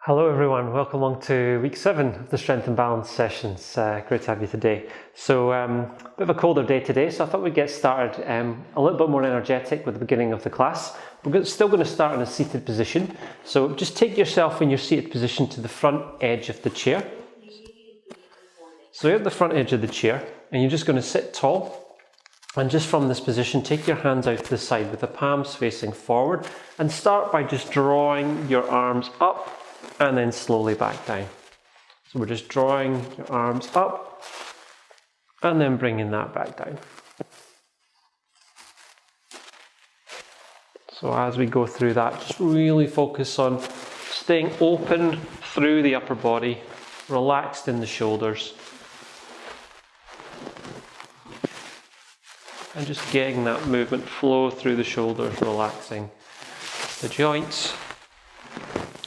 Hello everyone, welcome along to week 7 of the Strength and Balance sessions. Great to have you today. So a bit of a colder day today, so I thought we'd get started a little bit more energetic with the beginning of the class. We're still going to start in a seated position, so just take yourself in your seated position to the front edge of the chair. So you're at the front edge of the chair and you're just going to sit tall, and just from this position take your hands out to the side with the palms facing forward and start by just drawing your arms up and then slowly back down. So we're just drawing your arms up and then bringing that back down. So as we go through that, just really focus on staying open through the upper body, relaxed in the shoulders, and just getting that movement flow through the shoulders, relaxing the joints.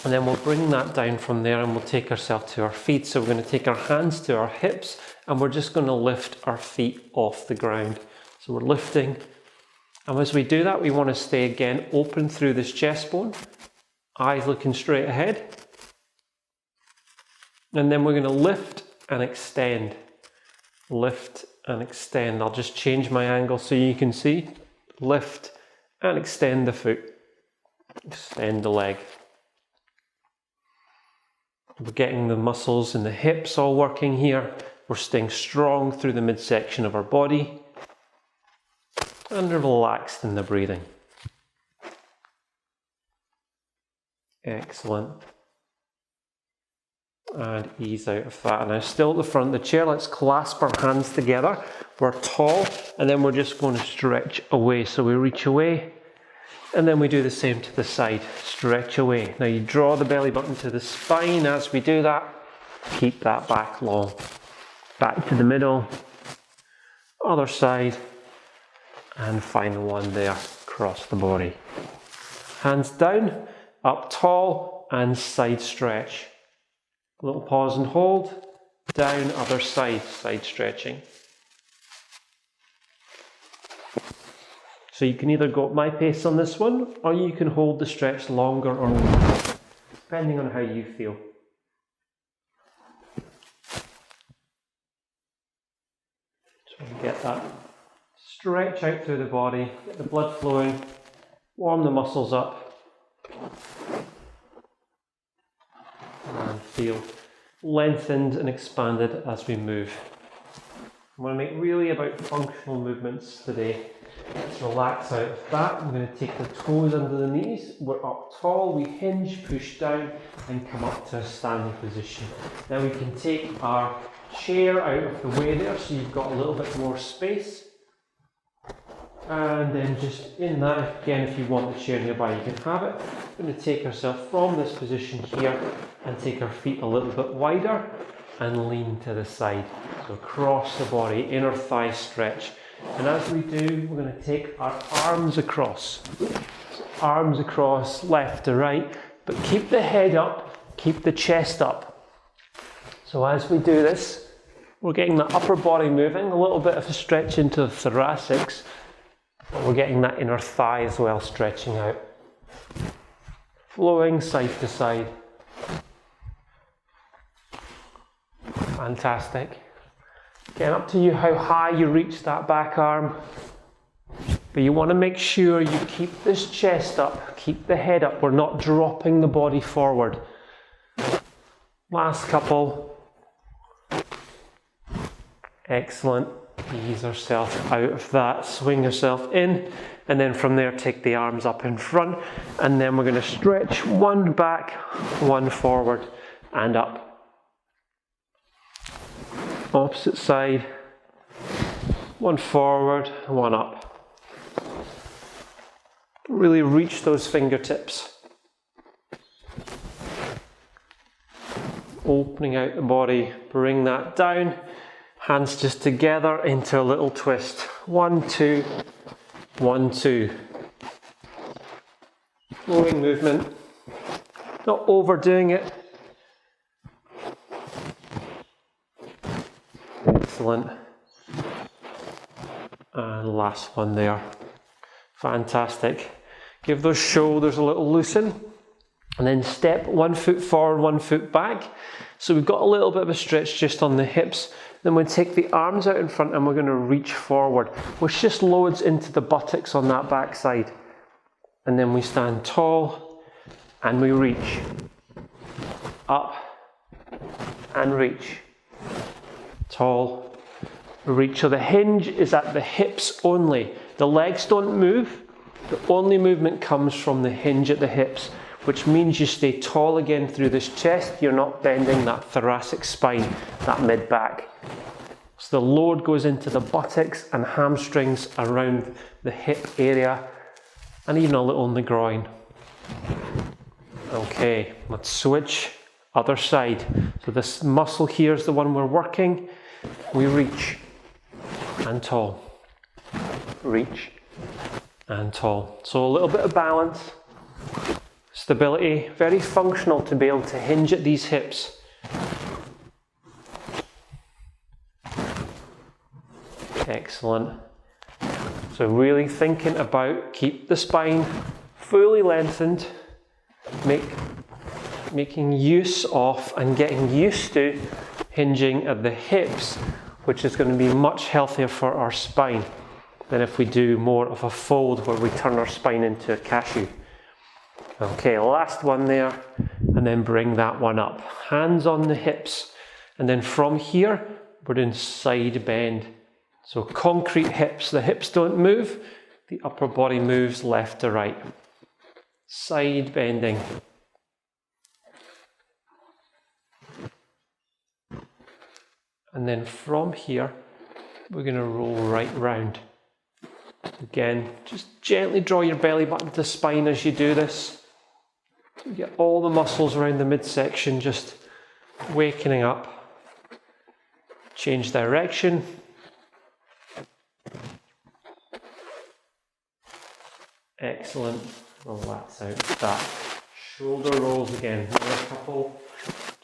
And then we'll bring that down from there and we'll take ourselves to our feet. So we're going to take our hands to our hips and we're just going to lift our feet off the ground. So we're lifting. And as we do that, we want to stay again open through this chest bone, eyes looking straight ahead. And then we're going to lift and extend. Lift and extend. I'll just change my angle so you can see. Lift and extend the foot. Extend the leg. We're getting the muscles in the hips all working here. We're staying strong through the midsection of our body and relaxed in the breathing. Excellent. And ease out of that. Now still at the front of the chair, let's clasp our hands together. We're tall and then we're just going to stretch away. So we reach away. And then we do the same to the side, stretch away. Now you draw the belly button to the spine as we do that. Keep that back long. Back to the middle, other side, and final one there, across the body. Hands down, up tall, and side stretch. A little pause and hold, down, other side, side stretching. So you can either go at my pace on this one, or you can hold the stretch longer or longer, depending on how you feel. So we get that stretch out through the body, get the blood flowing, warm the muscles up, and feel lengthened and expanded as we move. I want to make really about functional movements today. Let's relax out of that. I'm going to take the toes under the knees. We're up tall, we hinge, push down and come up to a standing position. Now we can take our chair out of the way there so you've got a little bit more space. And then just in that, again, if you want the chair nearby, you can have it. We're going to take ourselves from this position here and take our feet a little bit wider and lean to the side. So across the body, inner thigh stretch. And as we do, we're going to take our arms across. Arms across, left to right, but keep the head up, keep the chest up. So as we do this, we're getting the upper body moving, a little bit of a stretch into the thoracics, but we're getting that inner thigh as well, stretching out. Flowing side to side. Fantastic. Again, up to you how high you reach that back arm. But you want to make sure you keep this chest up, keep the head up. We're not dropping the body forward. Last couple. Excellent. Ease ourselves out of that. Swing yourself in. And then from there, take the arms up in front. And then we're going to stretch one back, one forward, and up. Opposite side, one forward, one up. Really reach those fingertips. Opening out the body, bring that down. Hands just together into a little twist. 1, 2, 1, 2. Flowing movement, not overdoing it. Excellent. And last one there. Fantastic. Give those shoulders a little loosen. And then step 1 foot forward, 1 foot back. So we've got a little bit of a stretch just on the hips. Then we'll take the arms out in front and we're going to reach forward, which just loads into the buttocks on that back side. And then we stand tall and we reach. Up and reach. Tall, reach. So the hinge is at the hips only. The legs don't move. The only movement comes from the hinge at the hips, which means you stay tall again through this chest. You're not bending that thoracic spine, that mid-back. So the load goes into the buttocks and hamstrings around the hip area, and even a little in the groin. Okay, let's switch. Other side. So this muscle here is the one we're working. We reach and tall. Reach and tall. So a little bit of balance. Stability, very functional to be able to hinge at these hips. Excellent. So really thinking about keep the spine fully lengthened, making use of and getting used to hinging at the hips, which is going to be much healthier for our spine than if we do more of a fold where we turn our spine into a cashew. Okay, last one there, and then bring that one up. Hands on the hips, and then from here, we're doing side bend. So concrete hips, the hips don't move, the upper body moves left to right. Side bending. And then from here, we're going to roll right round. Again, just gently draw your belly button to the spine as you do this. So you get all the muscles around the midsection just wakening up. Change direction. Excellent. Relax out that. Shoulder rolls again. Another couple.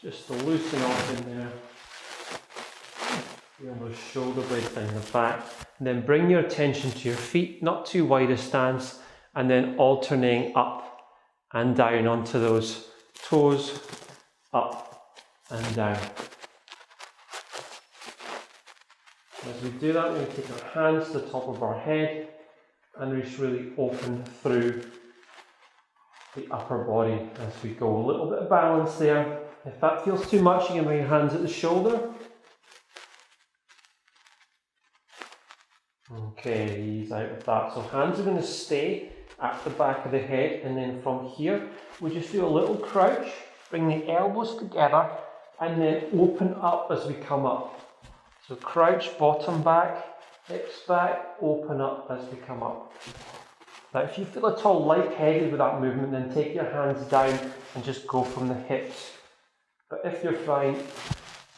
Just to loosen off in there. Feel those shoulder blades down the back. And then bring your attention to your feet, not too wide a stance, and then alternating up and down onto those toes, up and down. As we do that, we're going to take our hands to the top of our head and just really open through the upper body as we go. A little bit of balance there. If that feels too much, you can bring your hands at the shoulder. Okay, ease out of that. So hands are going to stay at the back of the head, and then from here, we just do a little crouch, bring the elbows together, and then open up as we come up. So crouch, bottom back, hips back, open up as we come up. Now if you feel at all lightheaded with that movement, then take your hands down and just go from the hips. But if you're fine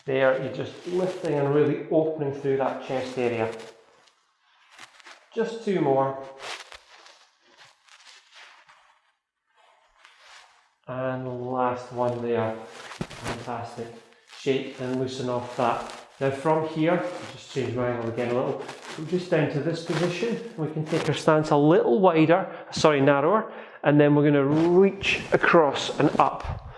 there, you're just lifting and really opening through that chest area. Just two more. And last one there. Fantastic. Shake and loosen off that. Now from here, I'll just change my angle again a little. We're just down to this position. We can take our stance a little narrower, and then we're going to reach across and up.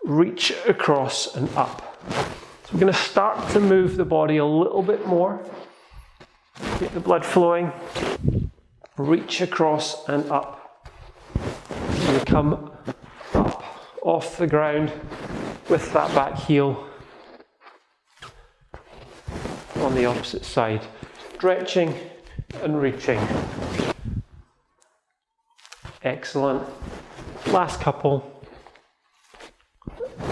Reach across and up. So we're going to start to move the body a little bit more. Get the blood flowing. Reach across and up. So we come up off the ground with that back heel on the opposite side. Stretching and reaching. Excellent. Last couple.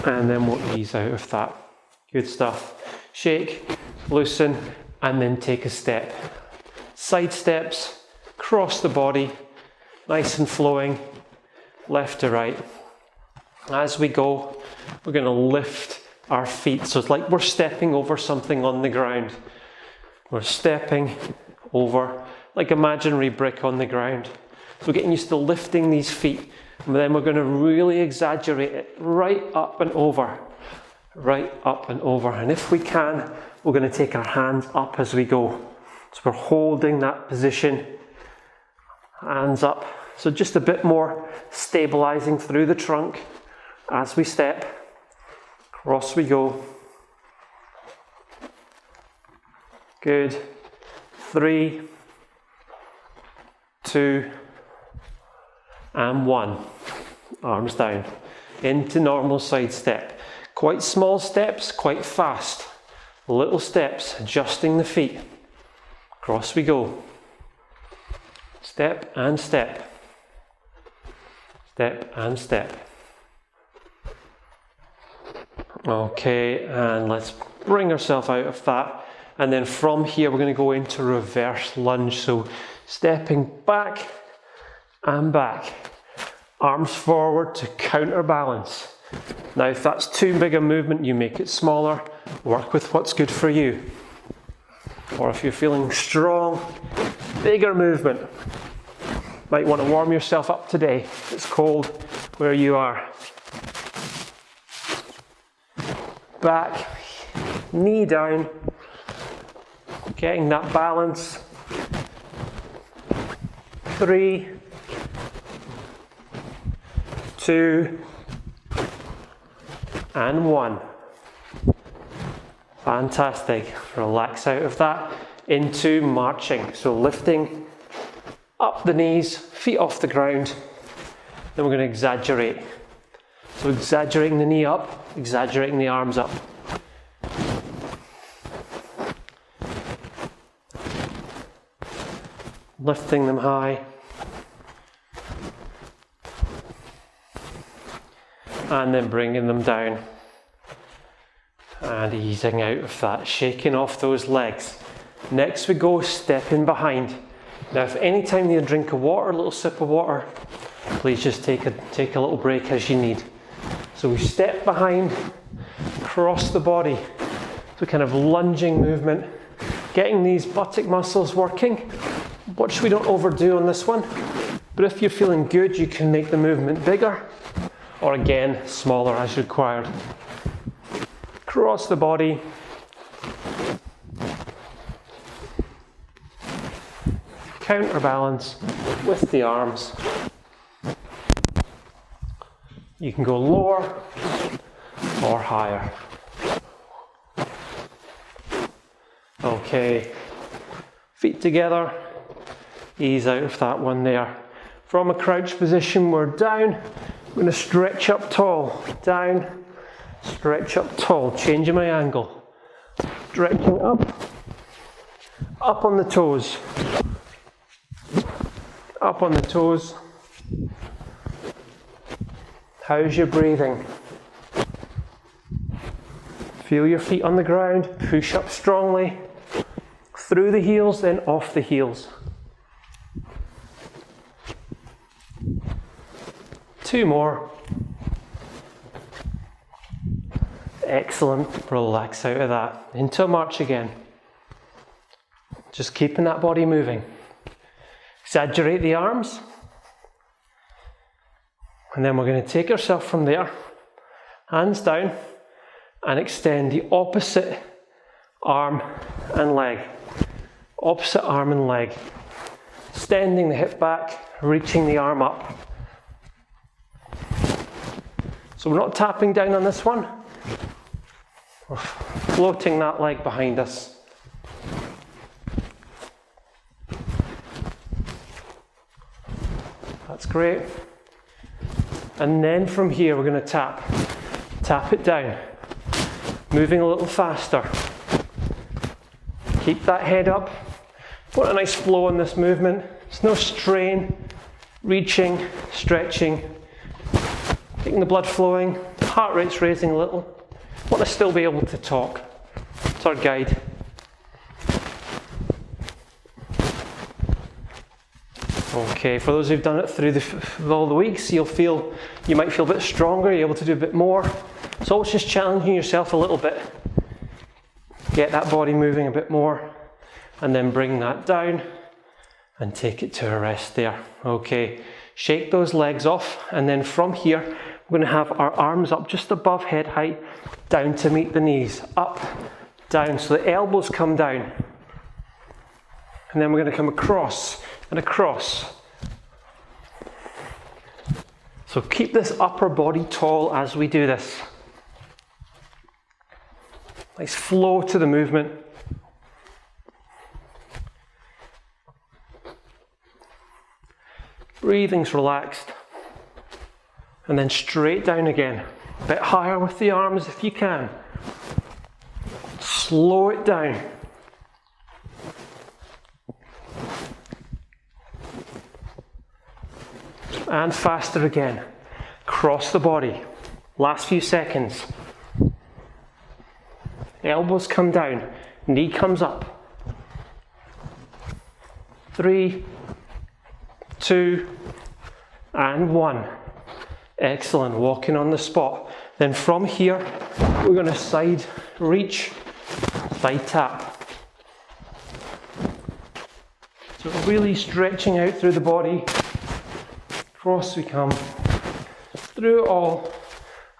And then we'll ease out of that. Good stuff. Shake, loosen, and then take a step. Side steps, cross the body, nice and flowing, left to right. As we go, we're going to lift our feet. So it's like we're stepping over something on the ground. We're stepping over, like imaginary brick on the ground. So we're getting used to lifting these feet, and then we're going to really exaggerate it right up and over. Right up and over. And if we can, we're going to take our hands up as we go. So we're holding that position. Hands up, So just a bit more stabilizing through the trunk as we step. Across we go. Good. 3, 2, and 1. Arms down. Into normal side step. Quite small steps, quite fast. Little steps, adjusting the feet. Across we go. Step and step. Step and step. Okay, and let's bring ourselves out of that. And then from here, we're going to go into reverse lunge. So stepping back and back. Arms forward to counterbalance. Now, if that's too big a movement, you make it smaller. Work with what's good for you. Or if you're feeling strong, bigger movement. Might want to warm yourself up today. It's cold where you are. Back, knee down, getting that balance. 3, 2, and 1. Fantastic. Relax out of that into marching. So lifting up the knees, feet off the ground. Then we're going to exaggerate. So exaggerating the knee up, exaggerating the arms up. Lifting them high. And then bringing them down. And easing out of that, shaking off those legs. Next we go stepping behind. Now if any time you drink of water, a little sip of water, please just take a little break as you need. So we step behind, cross the body. So kind of lunging movement, getting these buttock muscles working. Watch we don't overdo on this one, but if you're feeling good, you can make the movement bigger, or again, smaller as required. Cross the body. Counterbalance with the arms. You can go lower or higher. Okay, feet together, ease out of that one there. From a crouch position, we're down. I'm going to stretch up tall, down, stretch up tall, changing my angle. Stretching up on the toes. Up on the toes. How's your breathing? Feel your feet on the ground, push up strongly, through the heels, then off the heels. 2 more. Excellent. Relax out of that. Into a march again. Just keeping that body moving. Exaggerate the arms. And then we're going to take ourselves from there, hands down, and extend the opposite arm and leg. Opposite arm and leg. Extending the hip back, reaching the arm up. So we're not tapping down on this one. We're floating that leg behind us. That's great. And then from here we're going to tap it down, moving a little faster. Keep that head up. Want a nice flow in this movement. There's no strain, reaching, stretching, getting the blood flowing, heart rate's raising a little. Want to still be able to talk. It's our guide. Okay, for those who've done it through all the weeks, you might feel a bit stronger, you're able to do a bit more. It's always just challenging yourself a little bit. Get that body moving a bit more, and then bring that down and take it to a rest there. Okay, shake those legs off, and then from here, we're going to have our arms up just above head height, down to meet the knees, up, down, so the elbows come down. And then we're going to come across and across. So keep this upper body tall as we do this. Nice flow to the movement. Breathing's relaxed. And then straight down again. A bit higher with the arms if you can. Slow it down. And faster again. Cross the body. Last few seconds. Elbows come down. Knee comes up. 3, 2, and 1. Excellent. Walking on the spot. Then from here, we're going to side reach, side tap. So really stretching out through the body. Across we come. Through it all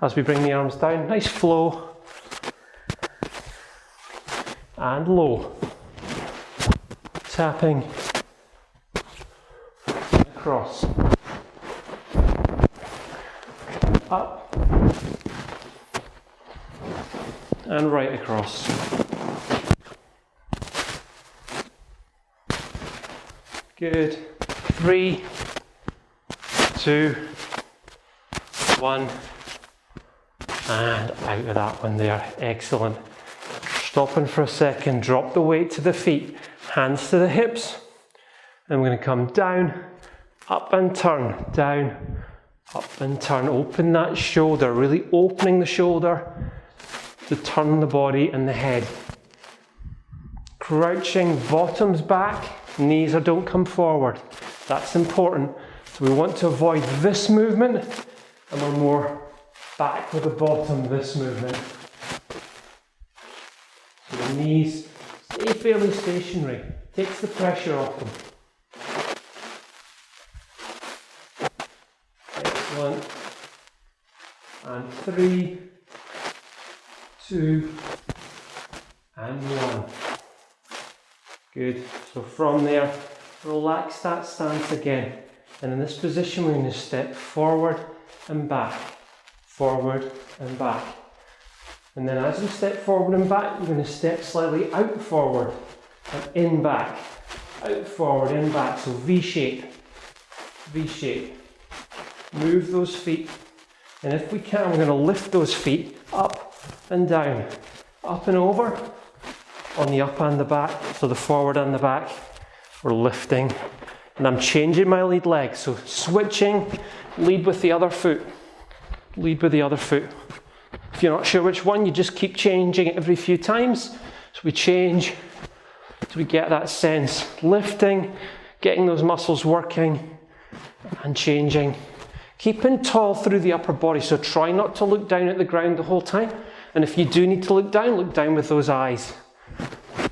as we bring the arms down. Nice flow. And low. Tapping. Across. Up. And right across. Good. 3, 2, 1, and out of that one there. Excellent. Stopping for a second, drop the weight to the feet, hands to the hips, and we're going to come down, up and turn, down, up and turn. Open that shoulder, really opening the shoulder to turn the body and the head. Crouching, bottoms back, knees don't come forward. That's important. So we want to avoid this movement, and we're more back with the bottom, this movement. So the knees stay fairly stationary, takes the pressure off them. Excellent. And 3, 2, and 1. Good. So from there, relax that stance again. And in this position, we're going to step forward and back, forward and back. And then as we step forward and back, we're going to step slightly out forward and in back, out forward, in back. So V shape, V shape. Move those feet. And if we can, we're going to lift those feet up and down, up and over on the up and the back. So the forward and the back, we're lifting. And I'm changing my lead leg, so switching, lead with the other foot. Lead with the other foot. If you're not sure which one, you just keep changing it every few times. So we change, so we get that sense. Lifting, getting those muscles working, and changing. Keeping tall through the upper body, so try not to look down at the ground the whole time. And if you do need to look down with those eyes.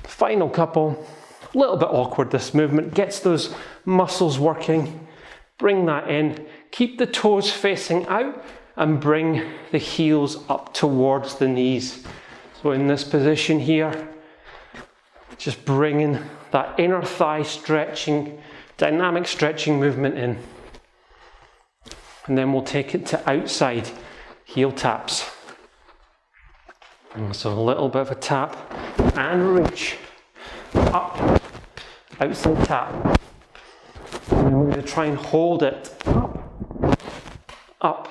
Final couple. A little bit awkward, this movement. Gets those muscles working. Bring that in. Keep the toes facing out and bring the heels up towards the knees. So in this position here, just bringing that inner thigh stretching, dynamic stretching movement in. And then we'll take it to outside heel taps. And so a little bit of a tap and reach up. Outside tap. And then we're going to try and hold it up, up.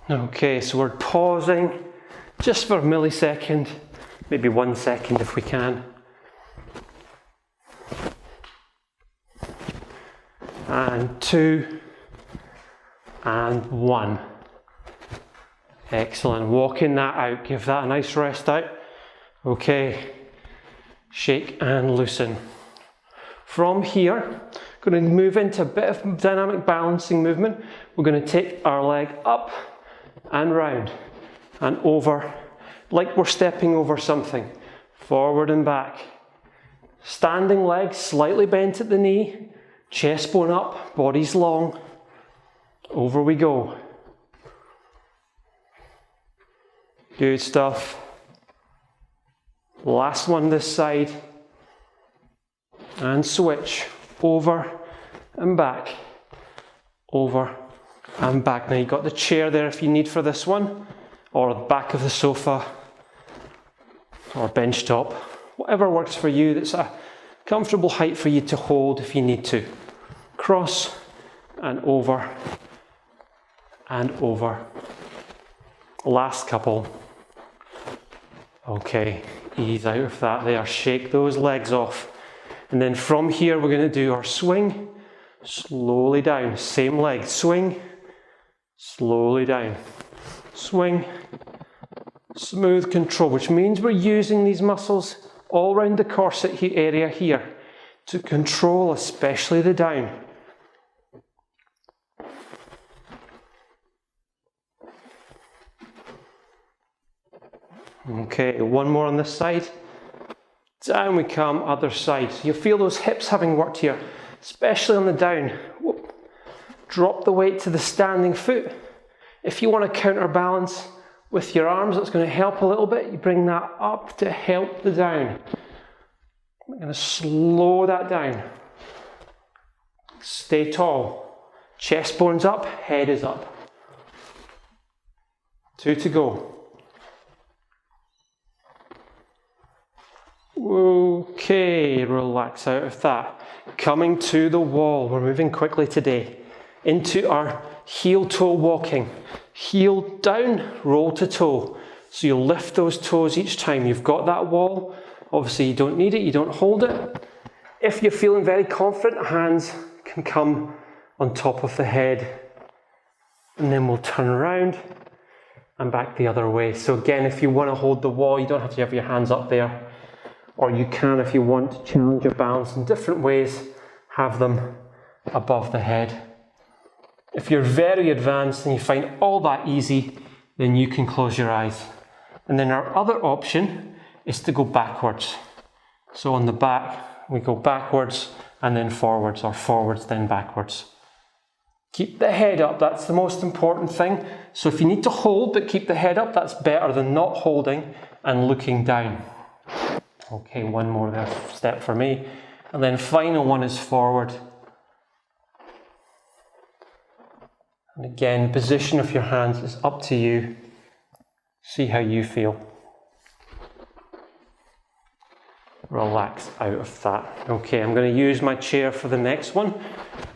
Okay, so we're pausing just for a millisecond, maybe 1 second if we can. And 2, and 1. Excellent. Walking that out, give that a nice rest out. Okay, shake and loosen. From here, going to move into a bit of dynamic balancing movement. We're going to take our leg up and round and over, like we're stepping over something. Forward and back. Standing leg, slightly bent at the knee, chest bone up, body's long. Over we go. Good stuff. Last one this side. And switch. over and back, over and back. Now you've got the chair there if you need for this one, or the back of the sofa, or bench top, whatever works for you that's a comfortable height for you to hold if you need to. Cross and over and over. Last couple. Okay, ease out of that there, shake those legs off. And then from here we're going to do our swing, slowly down, same leg, swing, slowly down, swing, smooth control, which means we're using these muscles all around the corset area here to control especially the down. Okay, one more on this side. Down we come, other side. So you feel those hips having worked here, especially on the down. Whoop. Drop the weight to the standing foot. If you want to counterbalance with your arms, that's going to help a little bit. You bring that up to help the down. I'm going to slow that down. Stay tall. Chest bone's up, head is up. 2 to go. Okay, relax out of that. Coming to the wall, we're moving quickly today into our heel toe walking. Heel down, roll to toe. So you'll lift those toes each time. You've got that wall. Obviously you don't need it, you don't hold it. If you're feeling very confident, hands can come on top of the head. And then we'll turn around and back the other way. So again, if you want to hold the wall, you don't have to have your hands up there. Or you can, if you want to challenge your balance in different ways, have them above the head. If you're very advanced and you find all that easy, then you can close your eyes. And then our other option is to go backwards. So on the back, we go backwards and then forwards, or forwards then backwards. Keep the head up, that's the most important thing. So if you need to hold but keep the head up, that's better than not holding and looking down. Okay, one more there, step for me. And then final one is forward. And again, the position of your hands is up to you. See how you feel. Relax out of that. Okay, I'm going to use my chair for the next one.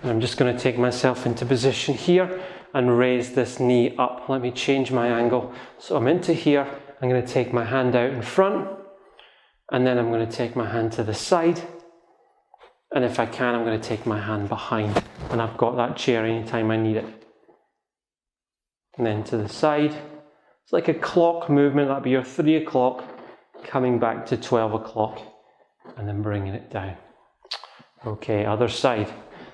And I'm just going to take myself into position here and raise this knee up. Let me change my angle. So I'm into here. I'm going to take my hand out in front. And then I'm going to take my hand to the side. And if I can, I'm going to take my hand behind. And I've got that chair anytime I need it. And then to the side. It's like a clock movement. That'll be your 3 o'clock coming back to 12 o'clock. And then bringing it down. Okay, other side.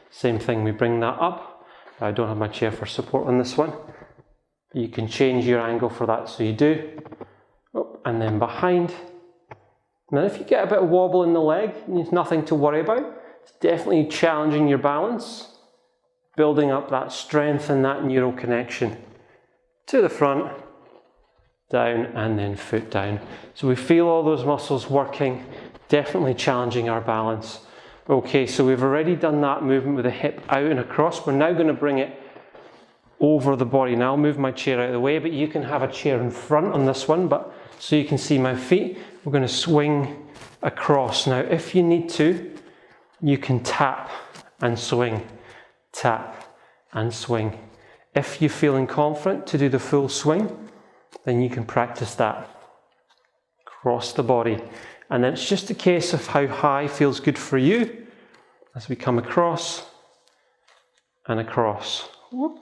Same thing, we bring that up. I don't have my chair for support on this one. You can change your angle for that, so you do. Oh, and then behind. Now if you get a bit of wobble in the leg, there's nothing to worry about. It's definitely challenging your balance, building up that strength and that neural connection. To the front, down, and then foot down. So we feel all those muscles working, definitely challenging our balance. Okay, so we've already done that movement with the hip out and across. We're now going to bring it over the body. Now I'll move my chair out of the way, but you can have a chair in front on this one, but so you can see my feet. We're going to swing across. Now, if you need to, you can tap and swing, tap and swing. If you're feeling confident to do the full swing, then you can practice that. Across the body. And then it's just a case of how high feels good for you as we come across and across. Whoop.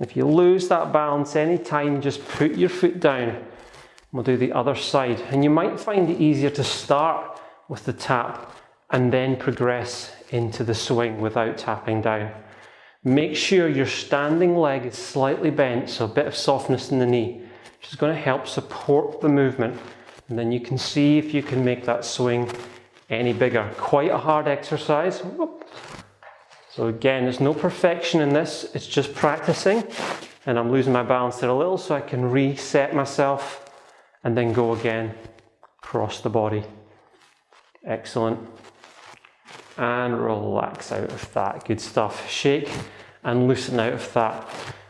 If you lose that balance anytime, just put your foot down. We'll do the other side. And you might find it easier to start with the tap and then progress into the swing without tapping down. Make sure your standing leg is slightly bent, so a bit of softness in the knee, which is going to help support the movement. And then you can see if you can make that swing any bigger. Quite a hard exercise. So again, there's no perfection in this, it's just practicing. And I'm losing my balance there a little, so I can reset myself and then go again across the body. Excellent. and relax out of that. Good stuff. Shake and loosen out of that.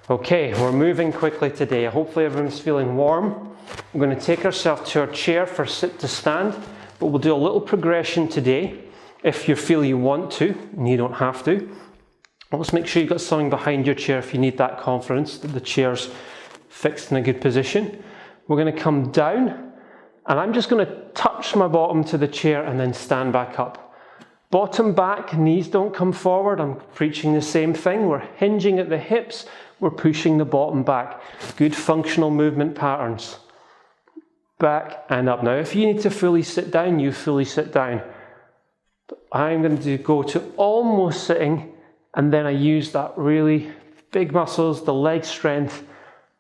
Okay, we're moving quickly today. Hopefully everyone's feeling warm. We're going to take ourselves to our chair for sit to stand, but we'll do a little progression today if you feel you want to, and you don't have to. Let's make sure you've got something behind your chair if you need that confidence that the chair's fixed in a good position. We're going to come down, and I'm just going to touch my bottom to the chair and then stand back up. Bottom back, knees don't come forward. I'm preaching the same thing. We're hinging at the hips. We're pushing the bottom back. Good functional movement patterns. Back and up. Now, if you need to fully sit down, you fully sit down. But I'm going to go to almost sitting, and then I use that really big muscles, the leg strength,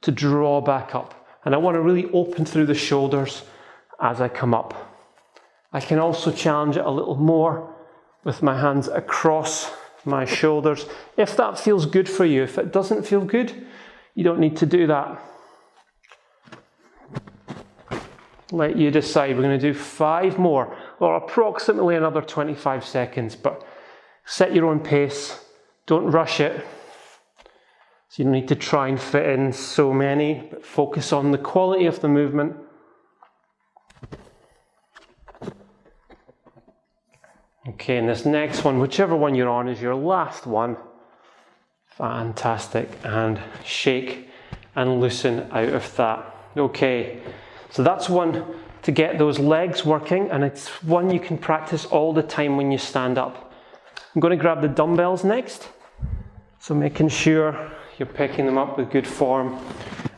to draw back up. And I want to really open through the shoulders as I come up. I can also challenge it a little more with my hands across my shoulders, if that feels good for you. If it doesn't feel good, you don't need to do that. Let you decide. We're going to do 5 more, or approximately another 25 seconds, but set your own pace. Don't rush it. So you don't need to try and fit in so many, but focus on the quality of the movement. Okay, and this next one, whichever one you're on, is your last one. Fantastic. And shake and loosen out of that. Okay, so that's one to get those legs working, and it's one you can practice all the time when you stand up. I'm going to grab the dumbbells next. So making sure you're picking them up with good form.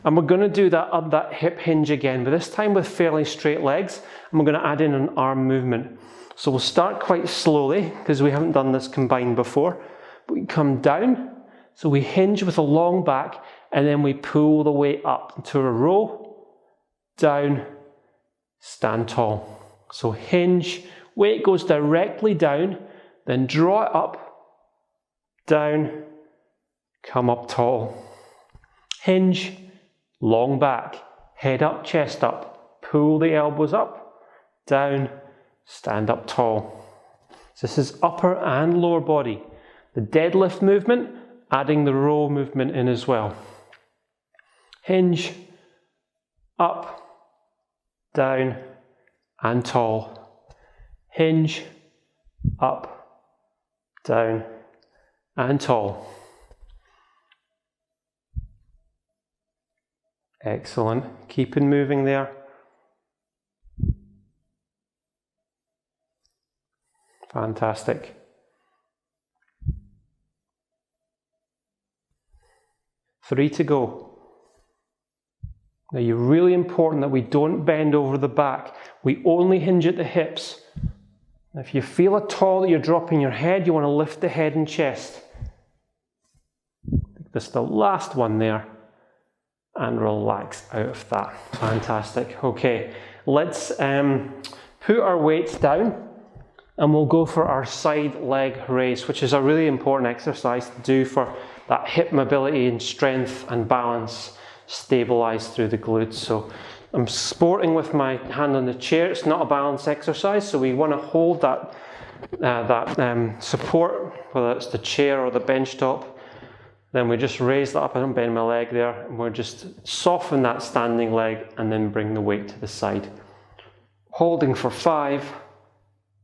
And we're going to do that hip hinge again, but this time with fairly straight legs, and we're going to add in an arm movement. So we'll start quite slowly, because we haven't done this combined before. But we come down, so we hinge with a long back, and then we pull the weight up into a row, down, stand tall. So hinge, weight goes directly down, then draw it up, down, come up tall. Hinge, long back, head up, chest up, pull the elbows up, down, stand up tall. So this is upper and lower body. The deadlift movement, adding the row movement in as well. Hinge, up, down, and tall. Hinge, up, down, and tall. Excellent. Keeping moving there. Fantastic. Three to go. Now, you're really important that we don't bend over the back. We only hinge at the hips. If you feel at all that you're dropping your head, you want to lift the head and chest. This is the last one there. And relax out of that. Fantastic. Okay, let's put our weights down, and we'll go for our side leg raise, which is a really important exercise to do for that hip mobility and strength and balance, stabilized through the glutes. So I'm sporting with my hand on the chair. It's not a balance exercise, so we want to hold that support, whether it's the chair or the bench top. Then we just raise that up. I don't bend my leg there. And we're just soften that standing leg and then bring the weight to the side. Holding for 5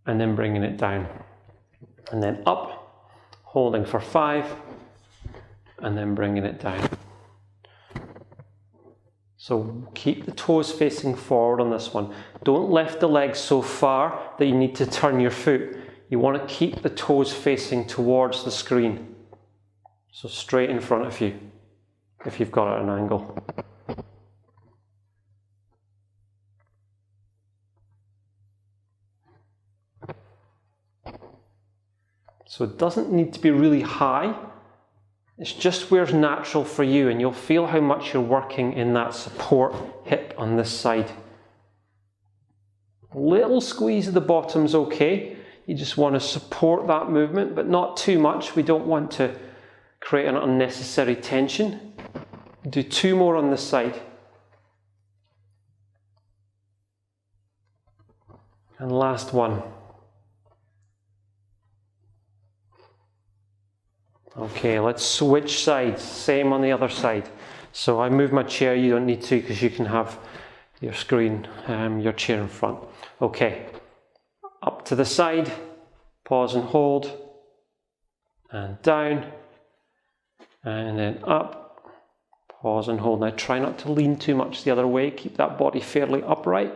and then bringing it down. And then up, holding for 5 and then bringing it down. So keep the toes facing forward on this one. Don't lift the legs so far that you need to turn your foot. You want to keep the toes facing towards the screen. So straight in front of you, if you've got it at an angle. So it doesn't need to be really high. It's just where's natural for you, and you'll feel how much you're working in that support hip on this side. A little squeeze of the bottom's okay. You just want to support that movement, but not too much. We don't want to create an unnecessary tension. Do 2 more on this side. And last one. Okay, let's switch sides. Same on the other side. So I move my chair, you don't need to because you can have your screen, your chair in front. Okay, up to the side, pause and hold, and down, and then up, pause and hold. Now try not to lean too much the other way, keep that body fairly upright.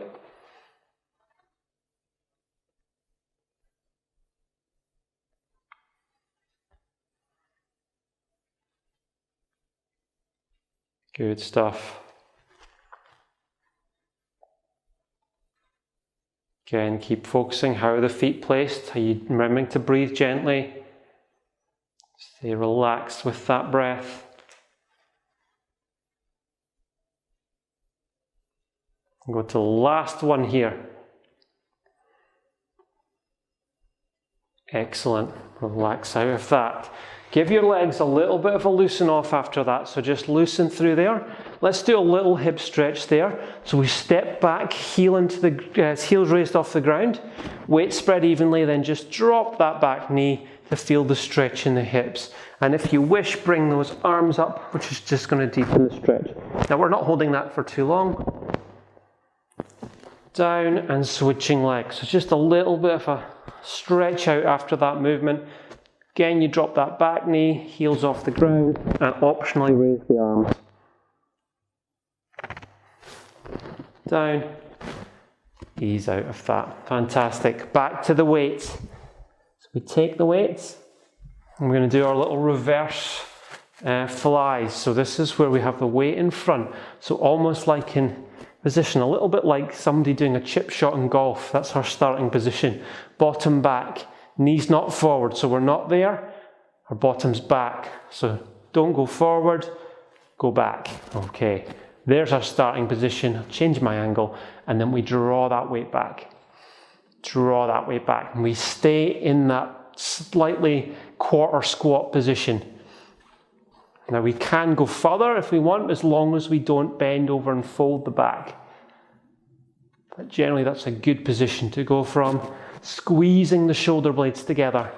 Good stuff. Again, keep focusing how are the feet placed, are you remembering to breathe gently? Stay relaxed with that breath. Go to the last one here. Excellent. Relax out of that. Give your legs a little bit of a loosen off after that, so just loosen through there. Let's do a little hip stretch there. So we step back, heel into the heels raised off the ground, weight spread evenly, then just drop that back knee to feel the stretch in the hips. And if you wish, bring those arms up, which is just going to deepen the stretch. Now we're not holding that for too long. Down and switching legs. So just a little bit of a stretch out after that movement. Again, you drop that back knee, heels off the ground, and optionally raise the arms. Down, ease out of that. Fantastic. Back to the weights. So we take the weights, and we're going to do our little reverse flies. So this is where we have the weight in front. So almost like in position, a little bit like somebody doing a chip shot in golf. That's our starting position. Bottom back. Knees not forward, so we're not there. Our bottom's back, so don't go forward, go back. Okay, there's our starting position. I'll change my angle, and then we draw that weight back. Draw that weight back, and we stay in that slightly quarter squat position. Now we can go further if we want, as long as we don't bend over and fold the back. But generally that's a good position to go from. Squeezing the shoulder blades together.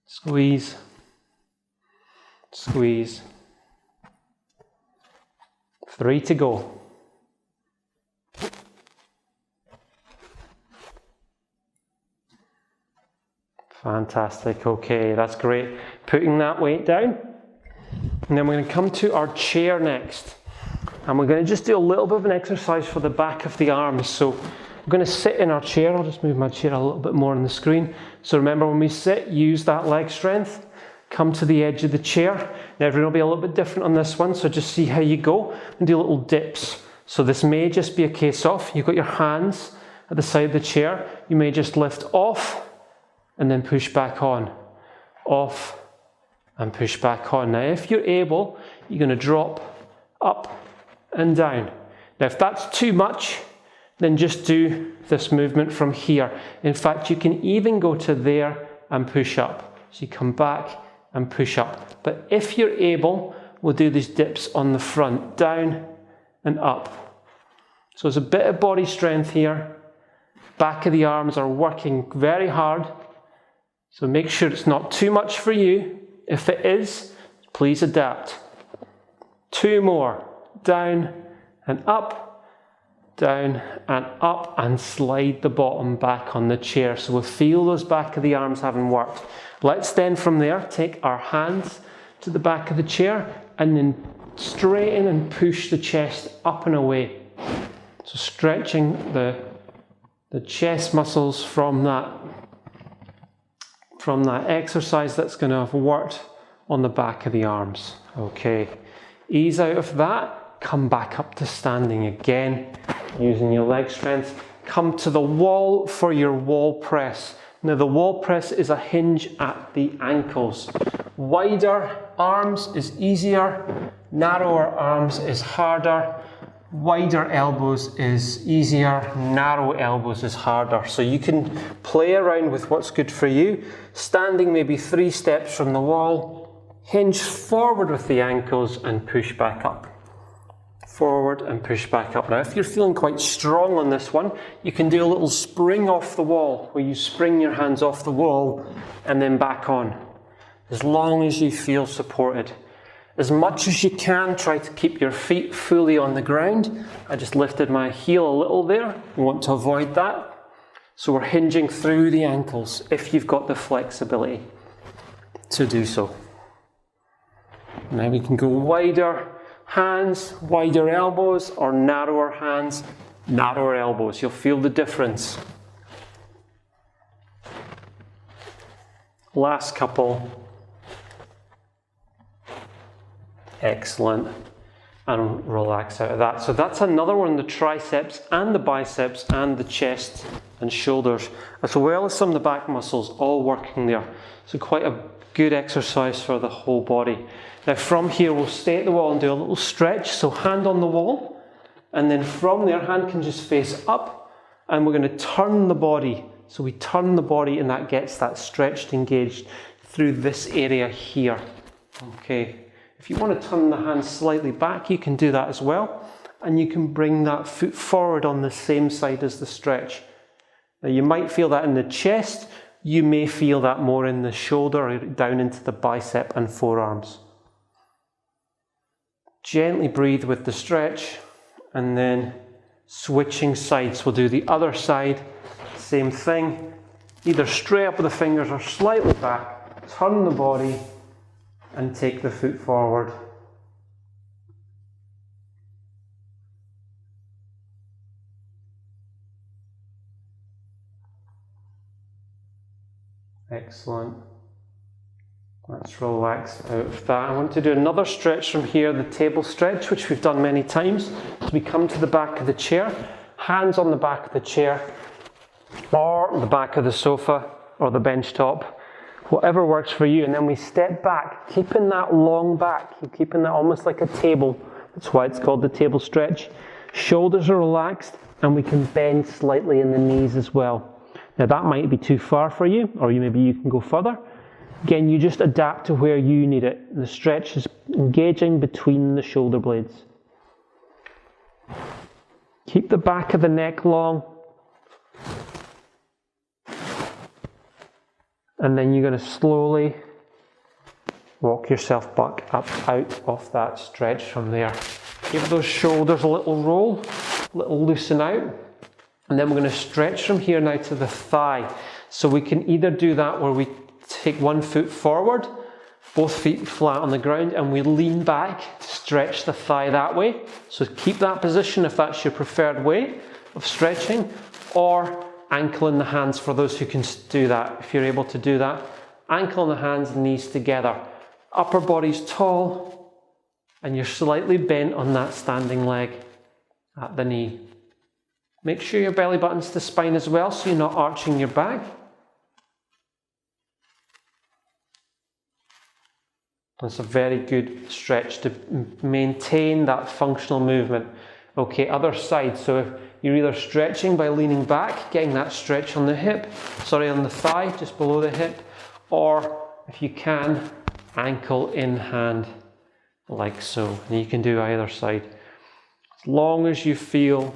Squeeze, squeeze. 3 to go. Fantastic, okay, that's great. Putting that weight down. And then we're going to come to our chair next. And we're going to just do a little bit of an exercise for the back of the arms. So we're going to sit in our chair. I'll just move my chair a little bit more on the screen. So remember, when we sit, use that leg strength. Come to the edge of the chair. Now everyone will be a little bit different on this one, so just see how you go and do little dips. So this may just be a case of, you've got your hands at the side of the chair. You may just lift off and then push back on. Off and push back on. Now if you're able, you're going to drop up and down. Now if that's too much, then just do this movement from here. In fact, you can even go to there and push up. So you come back and push up. But if you're able, we'll do these dips on the front, down and up. So there's a bit of body strength here. Back of the arms are working very hard. So make sure it's not too much for you. If it is, please adapt. 2 more, down and up. Down and up, and slide the bottom back on the chair. So we'll feel those back of the arms having worked. Let's then from there take our hands to the back of the chair and then straighten and push the chest up and away. So stretching the chest muscles from that exercise that's going to have worked on the back of the arms. Okay, ease out of that. Come back up to standing again, using your leg strength. Come to the wall for your wall press. Now the wall press is a hinge at the ankles. Wider arms is easier, narrower arms is harder. Wider elbows is easier, narrow elbows is harder. So you can play around with what's good for you. Standing maybe 3 steps from the wall, hinge forward with the ankles and push back up. Forward and push back up. Now if you're feeling quite strong on this one, you can do a little spring off the wall, where you spring your hands off the wall and then back on. as long as you feel supported. As much as you can, try to keep your feet fully on the ground. I just lifted my heel a little there. You want to avoid that. So we're hinging through the ankles if you've got the flexibility to do so. Now we can go wider hands, wider elbows, or narrower hands, narrower elbows. You'll feel the difference. Last couple. Excellent. And relax out of that. So that's another one, the triceps and the biceps and the chest and shoulders, as well as some of the back muscles all working there. So quite a good exercise for the whole body. Now from here we'll stay at the wall and do a little stretch. So hand on the wall, and then from there hand can just face up, and we're going to turn the body. So we turn the body and that gets that stretched, engaged through this area here. Okay. If you want to turn the hands slightly back, you can do that as well. And you can bring that foot forward on the same side as the stretch. Now you might feel that in the chest, you may feel that more in the shoulder or down into the bicep and forearms. Gently breathe with the stretch, and then switching sides. We'll do the other side, same thing. Either straight up with the fingers or slightly back. Turn the body and take the foot forward. Excellent. Let's relax out of that. I want to do another stretch from here, the table stretch, which we've done many times. So we come to the back of the chair, hands on the back of the chair, or the back of the sofa, or the bench top. Whatever works for you, and then we step back, keeping that long back, keeping that almost like a table. That's why it's called the table stretch. Shoulders are relaxed, and we can bend slightly in the knees as well. Now that might be too far for you, or maybe you can go further. Again, you just adapt to where you need it. The stretch is engaging between the shoulder blades. Keep the back of the neck long. And then you're going to slowly walk yourself back up out of that stretch from there. Give those shoulders a little roll, a little loosen out. And then we're going to stretch from here now to the thigh. So we can either do that where we take one foot forward, both feet flat on the ground, and we lean back, stretch the thigh that way. So keep that position if that's your preferred way of stretching, or ankle in the hands for those who can do that. If you're able to do that, ankle in the hands, knees together. Upper body's tall, and you're slightly bent on that standing leg at the knee. Make sure your belly button's to spine as well, so you're not arching your back. That's a very good stretch to maintain that functional movement. Okay, other side. So if you're either stretching by leaning back, getting that stretch on the on the thigh, just below the hip, or if you can, ankle in hand, like so. And you can do either side. As long as you feel,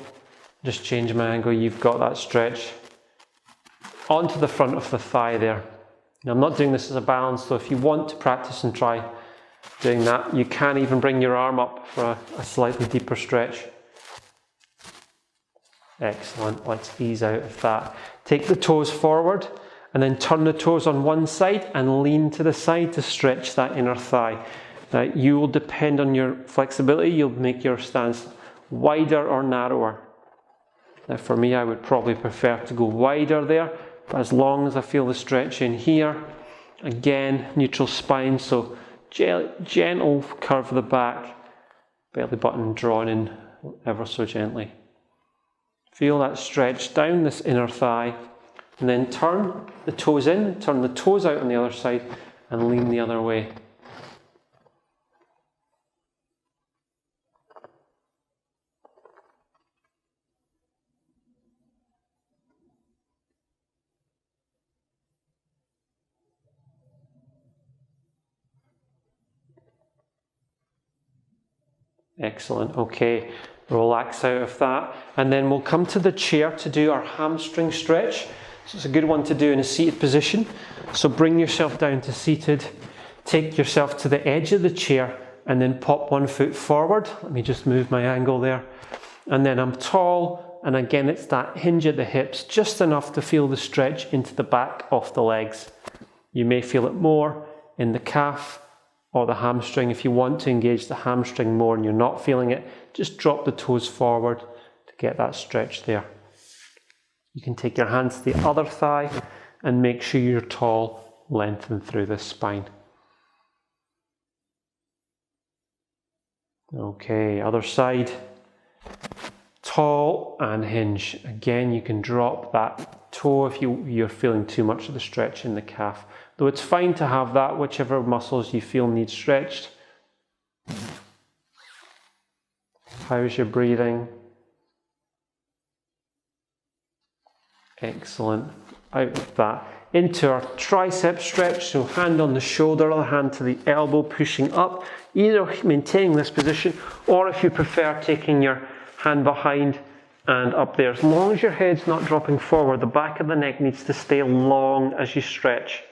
just change my angle, you've got that stretch onto the front of the thigh there. Now, I'm not doing this as a balance, so if you want to practice and try doing that, you can even bring your arm up for a slightly deeper stretch. Excellent. Let's ease out of that. Take the toes forward and then turn the toes on one side and lean to the side to stretch that inner thigh. Now, you will depend on your flexibility. You'll make your stance wider or narrower. Now, for me, I would probably prefer to go wider there, but as long as I feel the stretch in here, again, neutral spine, so gentle curve of the back, belly button drawn in ever so gently. Feel that stretch down this inner thigh, and then turn the toes in, turn the toes out on the other side, and lean the other way. Excellent. Okay, relax out of that, and then we'll come to the chair to do our hamstring stretch. So it's a good one to do in a seated position. So bring yourself down to seated. take yourself to the edge of the chair and then pop one foot forward. Let me just move my angle there. And then I'm tall, and again it's that hinge at the hips, just enough to feel the stretch into the back of the legs. You may feel it more in the calf or the hamstring. If you want to engage the hamstring more and you're not feeling it, just drop the toes forward to get that stretch there. You can take your hands to the other thigh and make sure you're tall, lengthen through the spine. Okay, other side. Tall and hinge. Again, you can drop that toe if you're feeling too much of the stretch in the calf. Though it's fine to have that, whichever muscles you feel need stretched. How's your breathing? Excellent. Out of that. Into our tricep stretch, so hand on the shoulder, other hand to the elbow, pushing up, either maintaining this position, or if you prefer, taking your hand behind and up there. As long as your head's not dropping forward, the back of the neck needs to stay long as you stretch.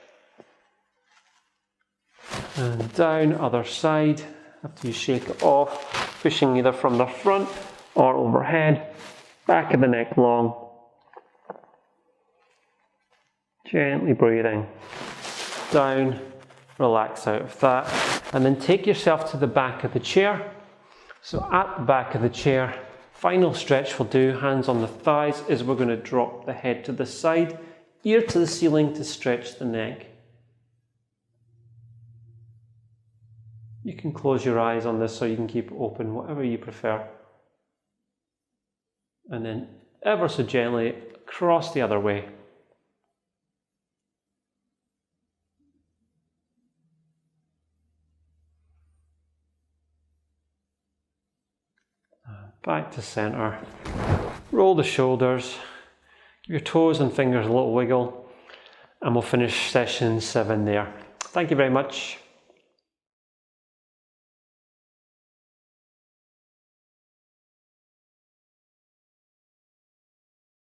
And down, other side, after you shake it off, pushing either from the front or overhead, back of the neck long. Gently breathing down, relax out of that, and then take yourself to the back of the chair. So at the back of the chair, final stretch we'll do, hands on the thighs, is we're going to drop the head to the side, ear to the ceiling to stretch the neck. You can close your eyes on this or you can keep it open, whatever you prefer. And then ever so gently across the other way. Back to center, roll the shoulders, give your toes and fingers a little wiggle, and we'll finish session 7 there. Thank you very much.